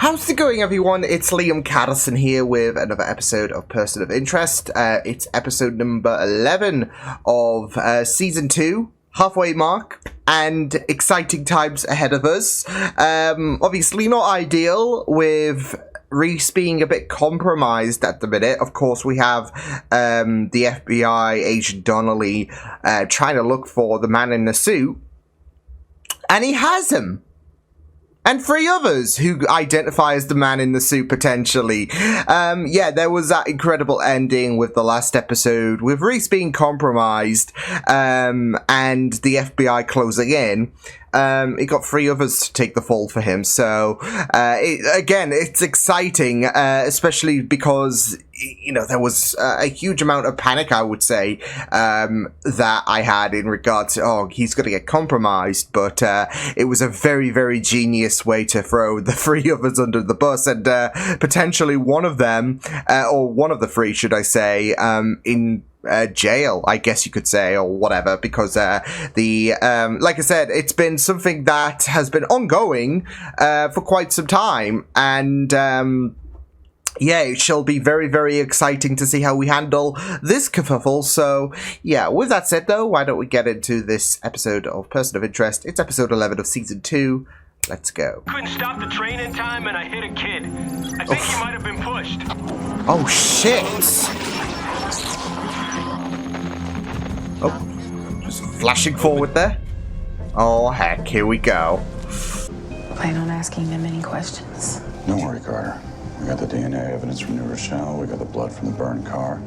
How's it going, everyone? It's Liam Catterson here with another episode of Person of Interest. It's episode number 11 of Season 2, halfway mark, and exciting times ahead of us. Obviously not ideal with Reese being a bit compromised at the minute. Of course, we have the FBI agent Donnelly trying to look for the man in the suit, and he has him. And 3 others who identify as the man in the suit, potentially. Yeah, there was that incredible ending with the last episode, with Reese being compromised, and the FBI closing in. He got 3 others to take the fall for him. So, again, it's exciting, especially because, you know, there was a huge amount of panic, I would say, that I had in regards to, oh, he's going to get compromised. But it was a very, very genius way to throw the 3 others under the bus, and potentially one of them, or one of the 3, should I say, in jail, I guess you could say, or whatever, because like I said, it's been something that has been ongoing for quite some time, and yeah, it shall be very, very exciting to see how we handle this kerfuffle. So, yeah, with that said, though, why don't we get into this episode of Person of Interest? It's episode 11 of Season 2. Let's go. Couldn't stop the train in time and I hit a kid. I think he might have been pushed. Oh, shit! Oh, just flashing forward there. Oh, heck, here we go. Plan on asking them any questions? Don't worry, Carter. We got the DNA evidence from New Rochelle. We got the blood from the burned car.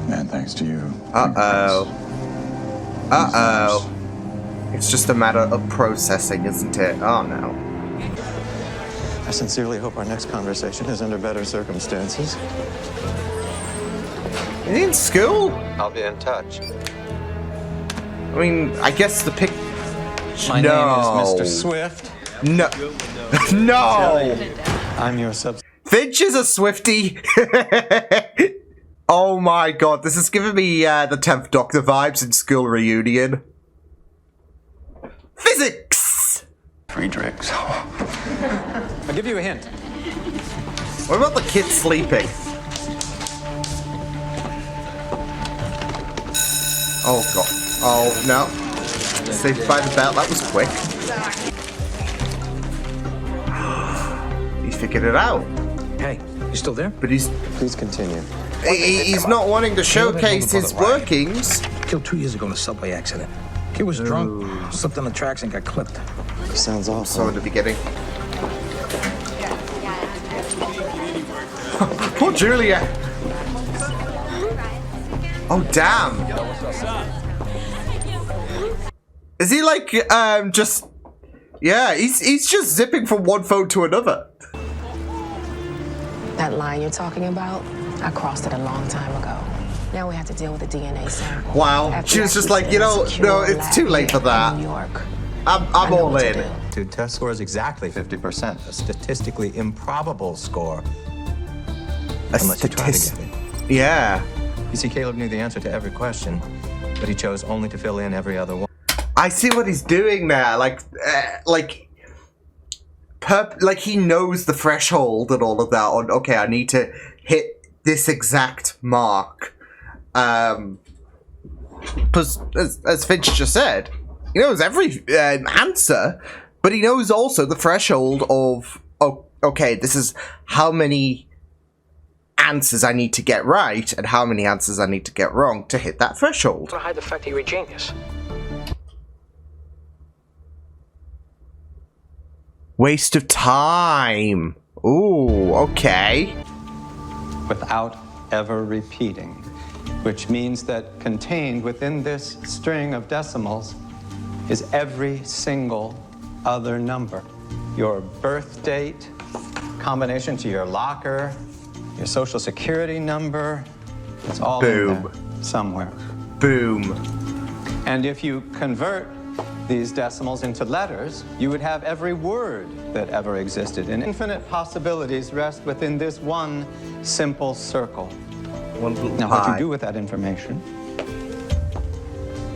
And thanks to you. Uh-oh. Uh-oh. It's just a matter of processing, isn't it? Oh, no. I sincerely hope our next conversation is under better circumstances. Is he in school? I'll be in touch. I mean, I guess the pic... My name is Mr. Swift. No. No! I'm your substitute. Finch is a Swiftie. Oh my god, this is giving me the 10th Doctor vibes in School Reunion. Physics! Friedrichs. I'll give you a hint. What about the kid sleeping? Oh god. Oh no. Saved by the bell, that was quick. He figured it out. Hey, you still there? But he's continue. He's not wanting to showcase his workings. Killed 2 years ago in a subway accident. Kid was drunk, slipped on the tracks and got clipped. Sounds awful. So in the beginning. Poor Julia. Oh damn. Is he like just? Yeah, he's just zipping from one phone to another. That line you're talking about, I crossed it a long time ago. Now we have to deal with the DNA sample. Wow, she was just like, you know, no, it's too late for that. New York. I'm all in. The test score is exactly 50%, a statistically improbable score. Unless you try to get it. Yeah. You see, Caleb knew the answer to every question, but he chose only to fill in every other one. I see what he's doing there. Like he knows the threshold and all of that. On okay, I need to hit this exact mark. Because as Finch just said, he knows every answer, but he knows also the threshold of, oh, okay, this is how many answers I need to get right and how many answers I need to get wrong to hit that threshold. To hide the fact that you're a genius. Waste of time. Ooh, okay. Without ever repeating, which means that contained within this string of decimals is every single other number. Your birth date, combination to your locker, your social security number, it's all in there somewhere. Boom. And if you convert these decimals into letters, you would have every word that ever existed. And infinite possibilities rest within this one simple circle. Now, what you do with that information,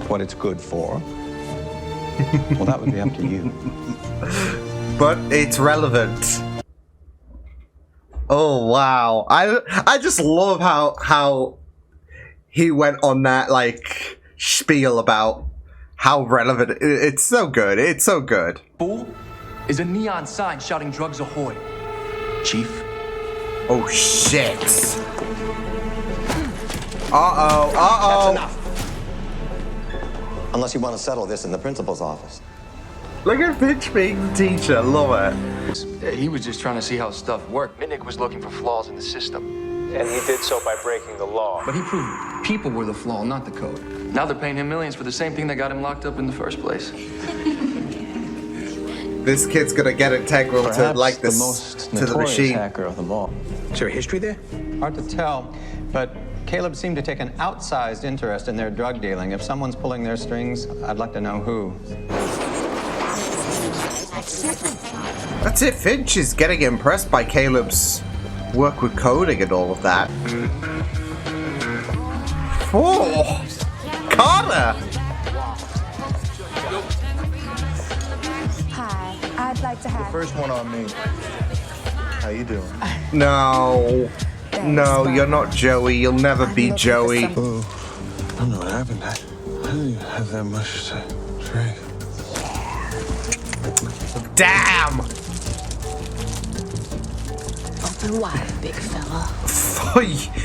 what it's good for, well, that would be up to you. But it's relevant. Oh wow. I just love how he went on that like spiel about how relevant it's so good. It's so good. Fool is a neon sign shouting drugs ahoy. Chief. Oh shit. Uh-oh. Uh-oh. That's enough. Unless you want to settle this in the principal's office. Look at Finch being the teacher. Love it. He was just trying to see how stuff worked. Minnick was looking for flaws in the system. And he did so by breaking the law. But he proved people were the flaw, not the code. Now they're paying him millions for the same thing that got him locked up in the first place. This kid's gonna get integral to like this the most to the notorious machine. hacker of them all. Is there a history there? Hard to tell, but Caleb seemed to take an outsized interest in their drug dealing. If someone's pulling their strings, I'd like to know who. That's it. Finch is getting impressed by Caleb's work with coding and all of that. Oh, Carter! Hi, I'd like to have... First one on me. How you doing? No. No, you're not Joey. You'll never be Joey. Oh, I don't know what happened. I didn't even have that much to drink. Damn! Open wide, big fella.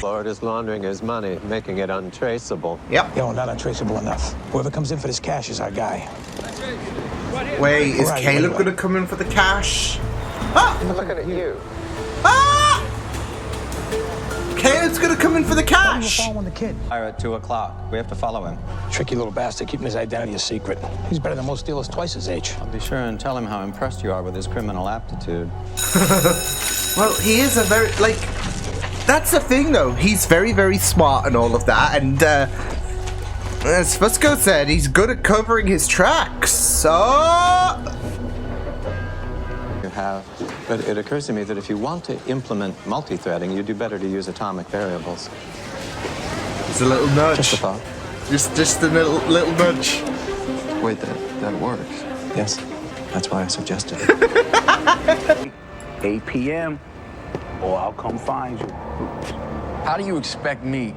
Florida's laundering his money, making it untraceable. Yep. Yo, not untraceable enough. Whoever comes in for this cash is our guy. Wait, is Right, Caleb anyway. gonna come in for the cash? Ah! I'm looking at you. Ah! Caleb's gonna come in for the We're cash! following the kid. Fire at 2 o'clock. We have to follow him. Tricky little bastard, keeping his identity a secret. He's better than most dealers twice his age. I'll be sure and tell him how impressed you are with his criminal aptitude. Well, he is a very, like, that's the thing though. He's very, very smart and all of that. And, as Fusco said, he's good at covering his tracks. So. You have. But it occurs to me that if you want to implement multi-threading, you do better to use atomic variables. It's a little nudge. Just a thought. Just a little nudge. Wait, that works. Yes, that's why I suggested it. 8 p.m. or I'll come find you. How do you expect me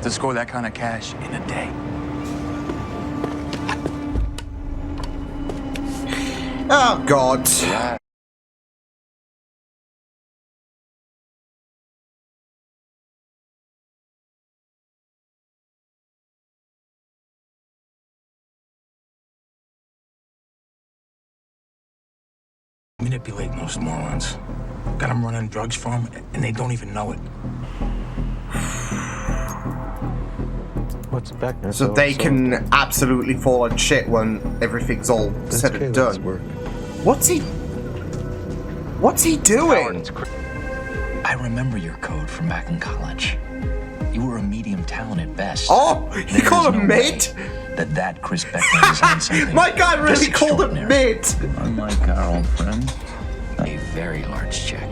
to score that kind of cash in a day? Oh, God. Manipulating those morons. Got them running drugs for them, and they don't even know it. What's Beckner? So they can absolutely fall on shit when everything's all said and done. What's he doing? I remember your code from back in college. You were a medium talent at best. Oh, he called him mid? That Chris Beckner is on something. My guy really called him mid. Unlike our old friend. A very large check.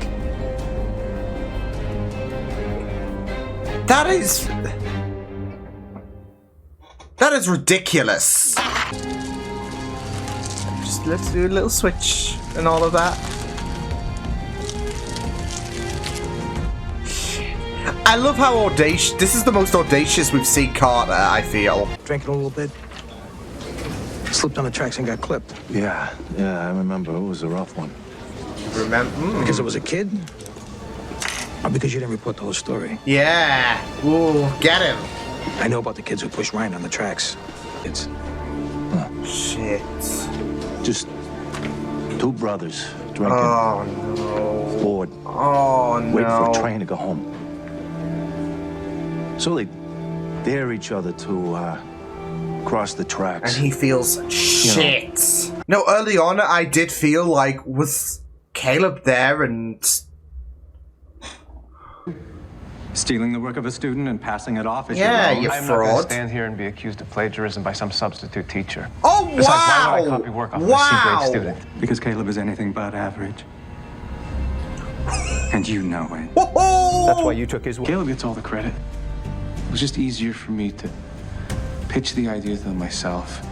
That is ridiculous. Just let's do a little switch and all of that. I love how audacious. This is the most audacious we've seen Carter, I feel. Drinking a little bit. Slipped on the tracks and got clipped. Yeah, I remember. It was a rough one. Remember? Because it was a kid? Or because you didn't report the whole story? Yeah. Ooh, get him. I know about the kids who pushed Ryan on the tracks. It's... Shit. Just two brothers drinking. Oh, no. Bored. Oh, no. Waiting for a train to go home. So they dare each other to cross the tracks. And he feels shit. No, early on, I did feel like, was Caleb there and... Stealing the work of a student and passing it off as Yeah, your own. you I'm not going to fraud. stand here and be accused of plagiarism by some substitute teacher. Oh, Besides, wow! why would I copy work off Wow! a C-grade student? Because Caleb is anything but average. And you know it. That's why you took his work. Caleb gets all the credit. It was just easier for me to pitch the idea to myself,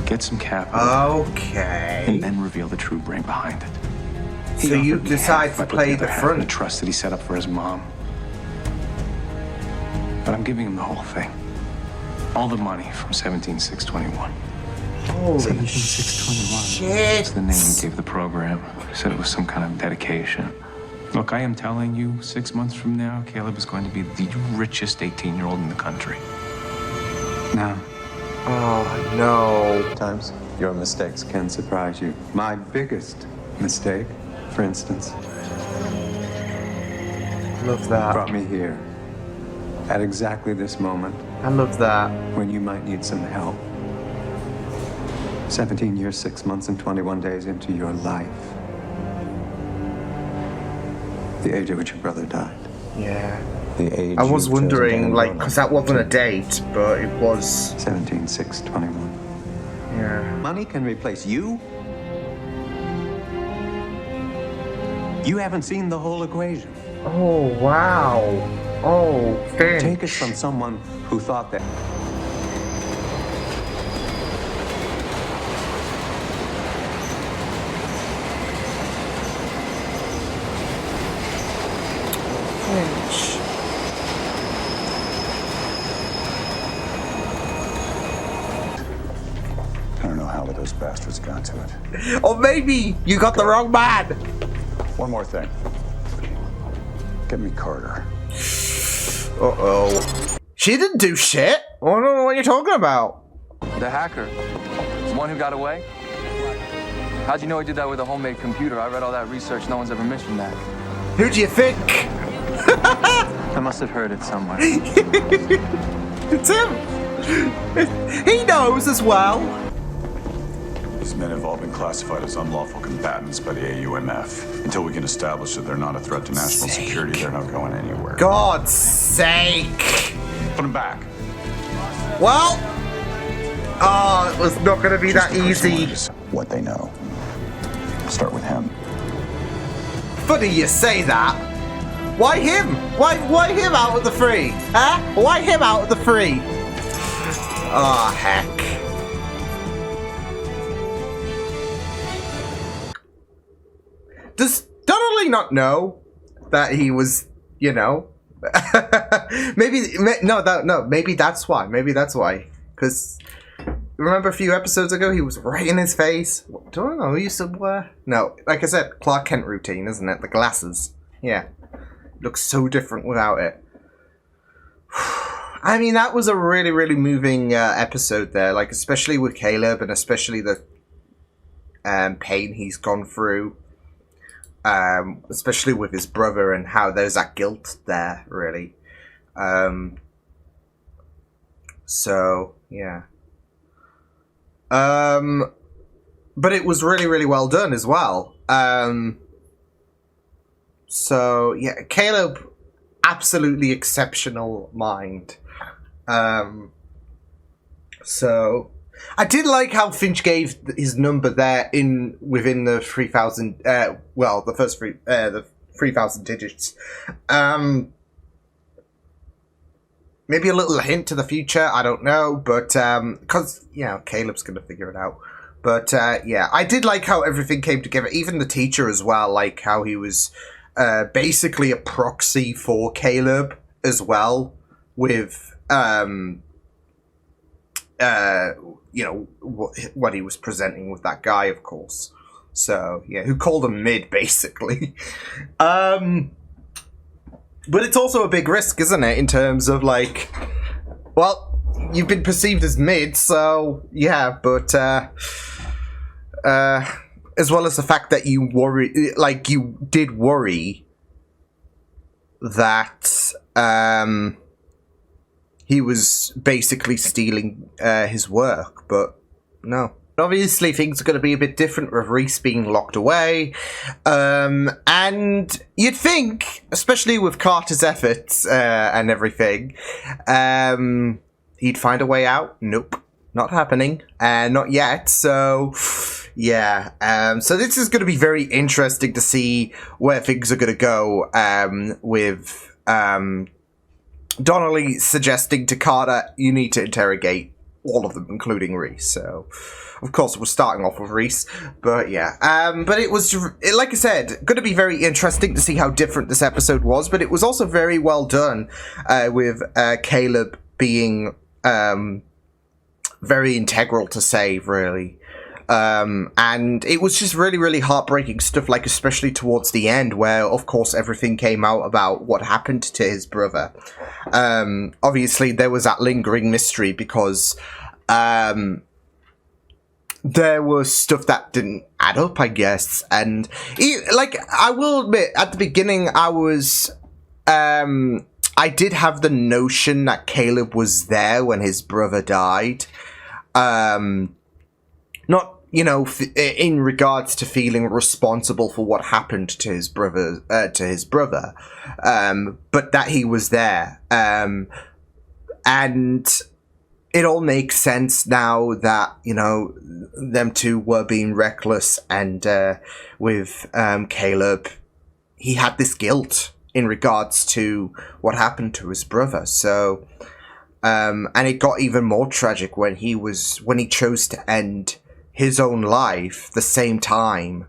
get some capital, Okay. and then reveal the true brain behind it. So you decide to play the front. The trust that he set up for his mom. But I'm giving him the whole thing. All the money from 17621. Holy 17621. shit. That's the name he gave the program. He said it was some kind of dedication. Look, I am telling you, 6 months from now, Caleb is going to be the richest 18-year-old in the country. Now. Oh, no. Times your mistakes can surprise you. My biggest mistake, for instance, Love that. brought me here at exactly this moment. I love that. When you might need some help. 17 years, 6 months, and 21 days into your life. The age at which your brother died. Yeah. The age I was you've chosen to wondering, end like, on. because that wasn't a date, but it was. 17, 6, 21. Yeah. Money can replace you. You haven't seen the whole equation. Oh, wow. Oh, Finch. Take it from someone who thought that. Finch. I don't know how those bastards got to it. Or maybe you got the wrong man. One more thing. Get me Carter. Uh-oh. She didn't do shit. I don't know what you're talking about. The hacker. The one who got away? How'd you know he did that with a homemade computer? I read all that research. No one's ever mentioned that. Who do you think? I must have heard it somewhere. It's him. He knows as well. These men have all been classified as unlawful combatants by the AUMF. Until we can establish that they're not a threat to national security, they're not going anywhere. God's sake. Put them back. Well, it was not going to be that easy. What they know. Start with him. Funny you say that. Why him? Why him out of the three? Huh? Why him out of the three? Oh, heck. Does Donnelly not know that he was, you know? maybe that's why. Maybe that's why. Because remember a few episodes ago, he was right in his face. Don't know. He used to wear. No, like I said, Clark Kent routine, isn't it? The glasses. Yeah, looks so different without it. I mean, that was a really, really moving episode there. Like, especially with Caleb, and especially the pain he's gone through. Especially with his brother and how there's that guilt there, really. So, yeah. But it was really, really well done as well. So, yeah, Caleb, absolutely exceptional mind. So, I did like how Finch gave his number there within the 3,000. The first the 3,000 digits. Maybe a little hint to the future. I don't know, but because Caleb's gonna figure it out. But yeah, I did like how everything came together. Even the teacher as well, like how he was basically a proxy for Caleb as well, with what he was presenting with that guy, of course. So, yeah, who called him mid, basically. But it's also a big risk, isn't it? In terms of, like, well, you've been perceived as mid, so, yeah, but, as well as the fact that you did worry that, he was basically stealing his work, but no. Obviously, things are going to be a bit different with Reese being locked away. And you'd think, especially with Carter's efforts and everything, he'd find a way out. Nope. Not happening. Not yet. So, yeah. So this is going to be very interesting to see where things are going to go with Donnelly suggesting to Carter, you need to interrogate all of them, including Reese. So, of course, we're starting off with Reese, but yeah. But it was, like I said, going to be very interesting to see how different this episode was, but it was also very well done, with Caleb being very integral to save, really. And it was just really, really heartbreaking stuff, like especially towards the end, where of course everything came out about what happened to his brother. Obviously there was that lingering mystery because there was stuff that didn't add up, I guess. And like, I will admit, at the beginning I was I did have the notion that Caleb was there when his brother died. Not, you know, in regards to feeling responsible for what happened to his brother, but that he was there. And it all makes sense now that, you know, them two were being reckless, and with Caleb, he had this guilt in regards to what happened to his brother. So, and it got even more tragic when he chose to end his own life the same time,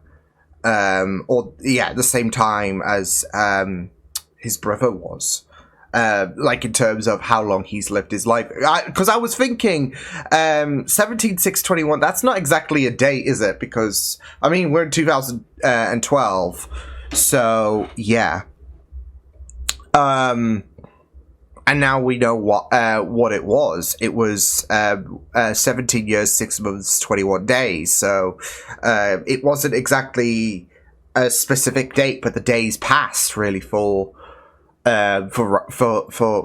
the same time as his brother was. Like in terms of how long he's lived his life. Because I was thinking, 17/6/21, that's not exactly a date, is it? Because, I mean, we're in 2012, so, yeah. And now we know what it was. It was 17 years, 6 months, 21 days. So it wasn't exactly a specific date, but the days passed really for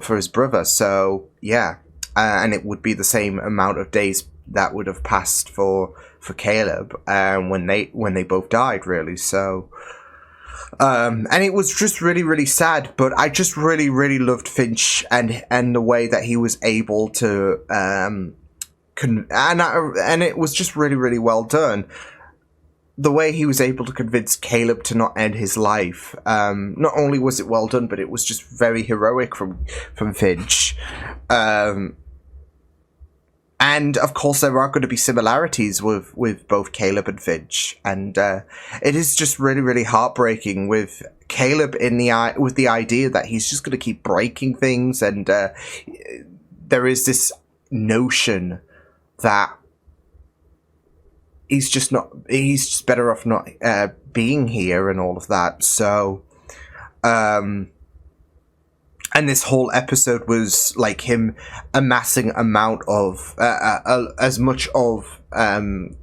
his brother. So yeah, and it would be the same amount of days that would have passed for Caleb when they both died, really. So. And it was just really, really sad, but I just really, really loved Finch and the way that he was able to, and it was just really, really well done. The way he was able to convince Caleb to not end his life. Not only was it well done, but it was just very heroic from Finch. And, of course, there are going to be similarities with both Caleb and Finch. And it is just really, really heartbreaking with Caleb with the idea that he's just going to keep breaking things. And there is this notion that he's just better off not being here and all of that. So, and this whole episode was like him amassing as much of an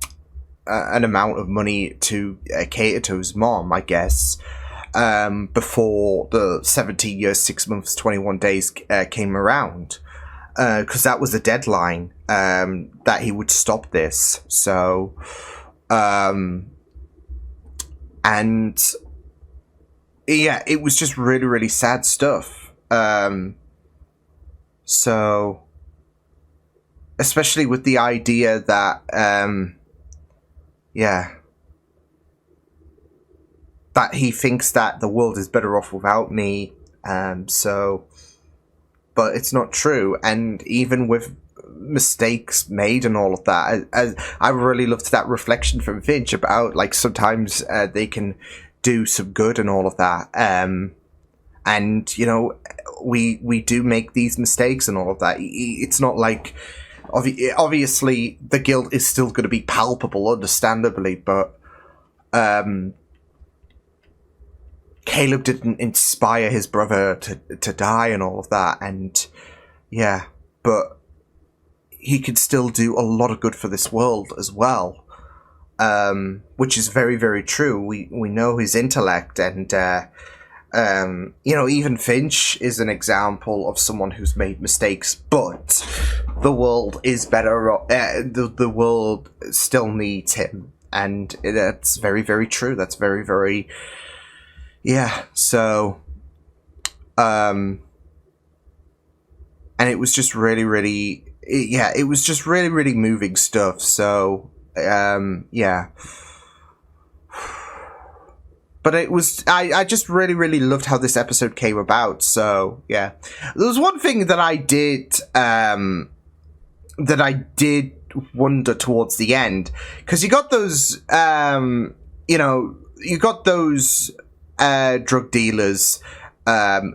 amount of money to cater to his mom, I guess, before the 17 years, 6 months, 21 days came around. Because that was the deadline that he would stop this. So, and yeah, it was just really, really sad stuff. So, especially with the idea that, that he thinks that the world is better off without me, but it's not true, and even with mistakes made and all of that, I really loved that reflection from Finch about, like, sometimes they can do some good and all of that, and, you know, we do make these mistakes and all of that. It's not like... Obviously, the guilt is still going to be palpable, understandably, but... Caleb didn't inspire his brother to die and all of that, and... Yeah, but... he could still do a lot of good for this world as well. Which is very, very true. We know his intellect, and... you know, even Finch is an example of someone who's made mistakes, but the world is better. The world still needs him, and that's very, very true. That's very, very, yeah. So, and it was just really, really, it was just really, really moving stuff. So, yeah. But it was, I just really, really loved how this episode came about, so, yeah. There was one thing that I did that I did wonder towards the end, because you got those, drug dealers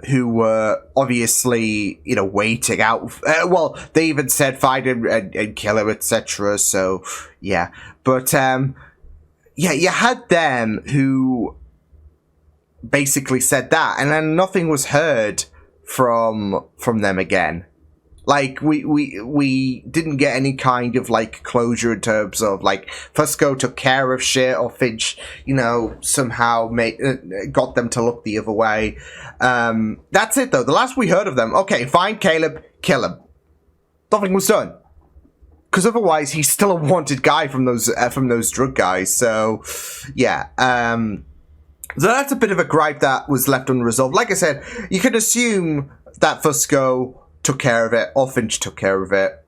who were obviously, waiting out. Well, they even said find him and kill him, etc. So, yeah. But, you had them who basically said that, and then nothing was heard from them again. Like, we didn't get any kind of, like, closure in terms of, like, Fusco took care of shit, or Finch, somehow got them to look the other way. That's it, though. The last we heard of them, okay, find Caleb, kill him. Nothing was done. Because otherwise, he's still a wanted guy from those drug guys, so, yeah. So that's a bit of a gripe that was left unresolved. Like I said, you can assume that Fusco took care of it, or Finch took care of it,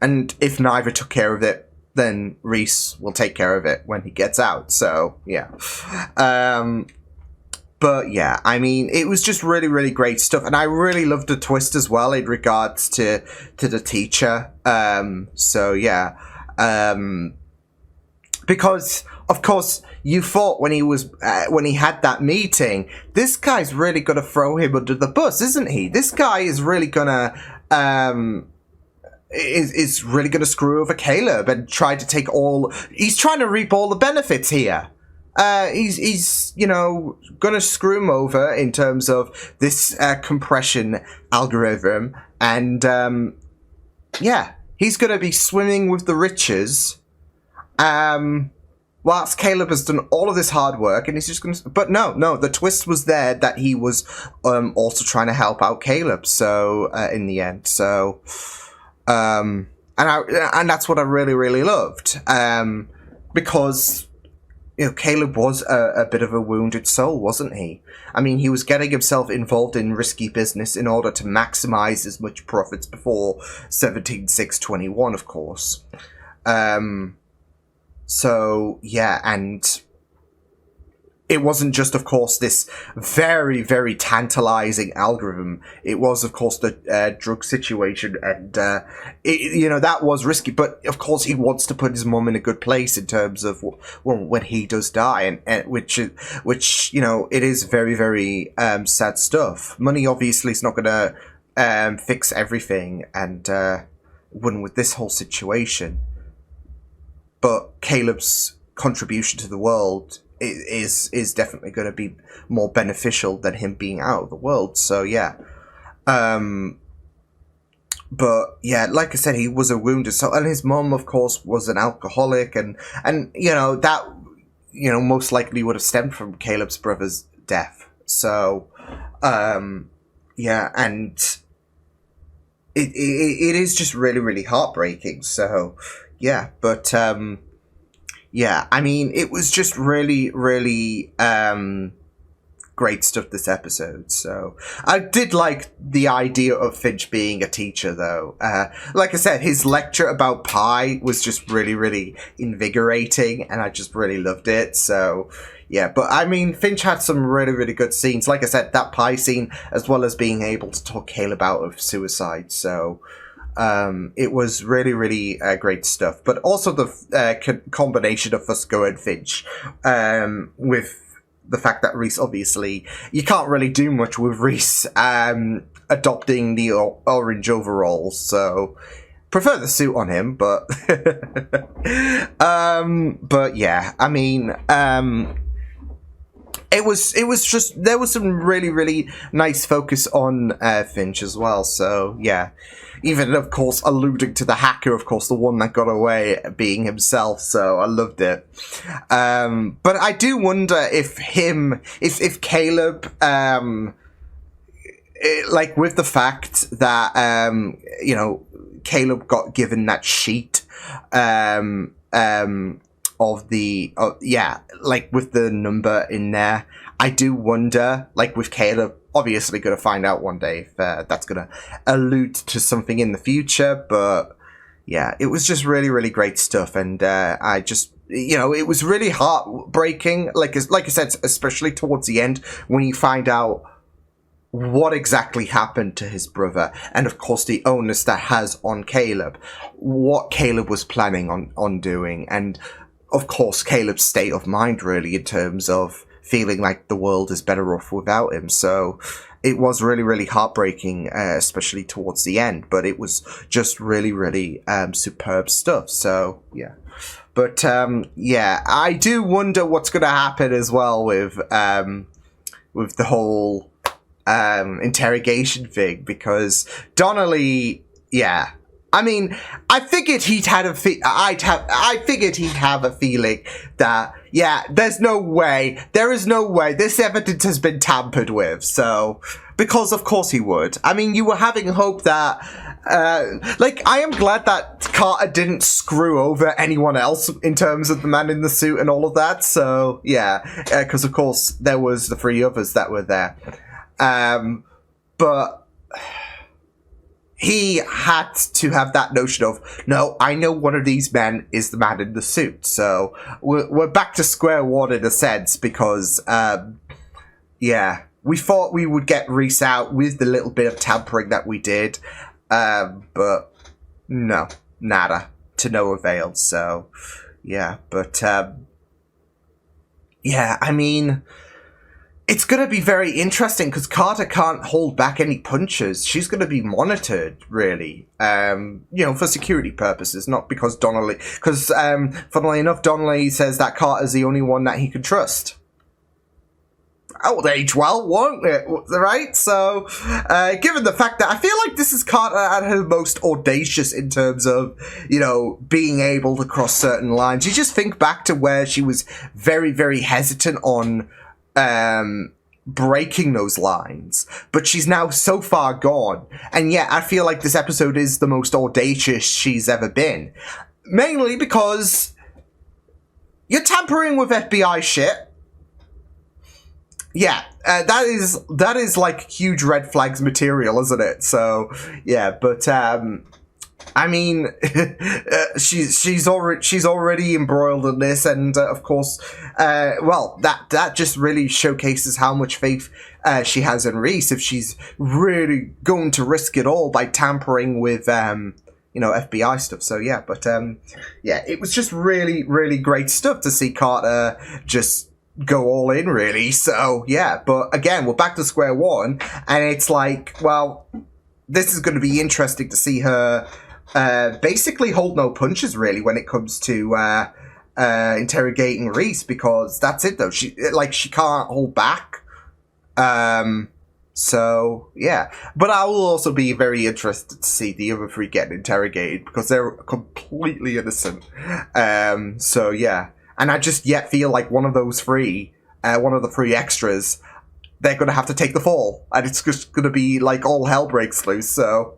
and if neither took care of it, then Reese will take care of it when he gets out, so, yeah. But, yeah, I mean, it was just really, really great stuff, and I really loved the twist as well in regards to the teacher, so, yeah. Because, of course, you thought when he had that meeting, this guy's really gonna throw him under the bus, isn't he? This guy is really gonna is really gonna screw over Caleb and try to take he's trying to reap all the benefits here. He's gonna screw him over in terms of this compression algorithm, and yeah, he's gonna be swimming with the riches. Whilst Caleb has done all of this hard work, and he's just going to... But no, the twist was there that he was also trying to help out Caleb, so, in the end, so... and that's what I really, really loved, because, Caleb was a bit of a wounded soul, wasn't he? I mean, he was getting himself involved in risky business in order to maximize as much profits before 17/6/21, of course. So, yeah, and it wasn't just, of course, this very, very tantalizing algorithm. It was, of course, the drug situation, and, that was risky. But, of course, he wants to put his mum in a good place in terms of when he does die, and which it is very, very sad stuff. Money, obviously, is not going to fix everything, and wouldn't with this whole situation. But Caleb's contribution to the world is definitely going to be more beneficial than him being out of the world. So, yeah. But, yeah, like I said, he was a wounded soul. And his mum, of course, was an alcoholic. And that, most likely would have stemmed from Caleb's brother's death. So, yeah, and it is just really, really heartbreaking. So... yeah, but, yeah, I mean, it was just really, really, great stuff this episode, so... I did like the idea of Finch being a teacher, though. Like I said, his lecture about pie was just really, really invigorating, and I just really loved it, so... yeah, but, I mean, Finch had some really, really good scenes. Like I said, that pie scene, as well as being able to talk Caleb out of suicide, so... it was really, really great stuff. But also the combination of Fusco and Finch, with the fact that Reese, obviously, you can't really do much with Reese adopting the orange overalls, so prefer the suit on him, but but yeah, I mean, it was just, there was some really, really nice focus on Finch as well, so yeah. Even, of course, alluding to the hacker, of course, the one that got away being himself, so I loved it. But I do wonder if Caleb, like, with the fact that, Caleb got given that sheet, with the number in there, I do wonder, like, with Caleb, obviously going to find out one day if that's going to allude to something in the future, but yeah, it was just really, really great stuff, and I just, it was really heartbreaking, like I said, especially towards the end, when you find out what exactly happened to his brother, and of course the onus that has on Caleb, what Caleb was planning on doing, and of course Caleb's state of mind really in terms of feeling like the world is better off without him. So it was really, really heartbreaking, especially towards the end, but it was just really, really superb stuff. So yeah. But yeah, I do wonder what's going to happen as well with the whole interrogation thing, because Donnelly, yeah. I mean, I figured he'd have a feeling that, yeah, there is no way this evidence has been tampered with. So, because of course he would. I mean, you were having hope that, like, I am glad that Carter didn't screw over anyone else in terms of the man in the suit and all of that. So, yeah, because of course there was the 3 others that were there. But he had to have that notion of, no, I know one of these men is the man in the suit. So we're back to square one in a sense, because, yeah, we thought we would get Reese out with the little bit of tampering that we did. But no, nada, to no avail. So, yeah, but, yeah, I mean, it's going to be very interesting because Carter can't hold back any punches. She's going to be monitored, really, you know, for security purposes, not because Donnelly, because, funnily enough, Donnelly says that Carter's the only one that he can trust. That would age well, won't it? Right? So, given the fact that I feel like this is Carter at her most audacious in terms of, you know, being able to cross certain lines. You just think back to where she was very, very hesitant on breaking those lines, but she's now so far gone, and yet I feel like this episode is the most audacious she's ever been, mainly because you're tampering with FBI shit. Yeah, that is like huge red flags material, isn't it? So yeah, but I mean, she's already embroiled in this, and of course, well, that just really showcases how much faith she has in Reese, if she's really going to risk it all by tampering with, you know, FBI stuff. So yeah, but yeah, it was just really, really great stuff to see Carter just go all in, really. So yeah, but again, we're back to square one, and it's like, well, this is going to be interesting to see her basically hold no punches, really, when it comes to interrogating Reese, because that's it, though. She can't hold back. So yeah, but I will also be very interested to see the other 3 getting interrogated, because they're completely innocent. So yeah, and I just yet feel like one of those 3, one of the 3 extras, they're going to have to take the fall, and it's just going to be like all hell breaks loose. So,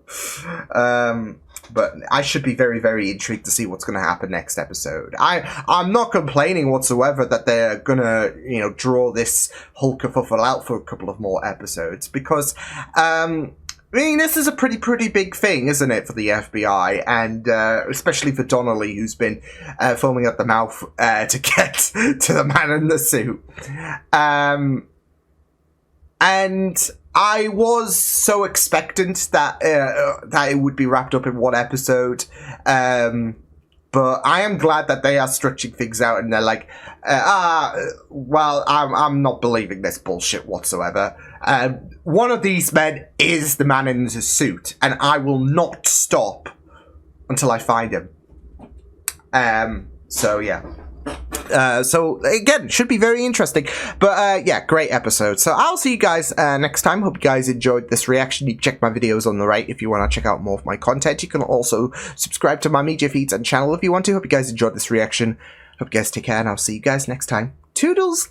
but I should be very, very intrigued to see what's going to happen next episode. I'm not complaining whatsoever that they're going to, you know, draw this whole kerfuffle out for a couple of more episodes, because, I mean, this is a pretty big thing, isn't it, for the FBI, and especially for Donnelly, who's been foaming at the mouth to get to the man in the suit. And I was so expectant that that it would be wrapped up in one episode, but I am glad that they are stretching things out, and they're like, well, I'm not believing this bullshit whatsoever. One of these men is the man in the suit, and I will not stop until I find him. So yeah. So again, should be very interesting, but yeah, great episode. So I'll see you guys next time. Hope you guys enjoyed this reaction. You can check my videos on the right if you want to check out more of my content. You can also subscribe to my media feeds and channel if you want to. Hope you guys enjoyed this reaction. Hope you guys take care, and I'll see you guys next time. Toodles!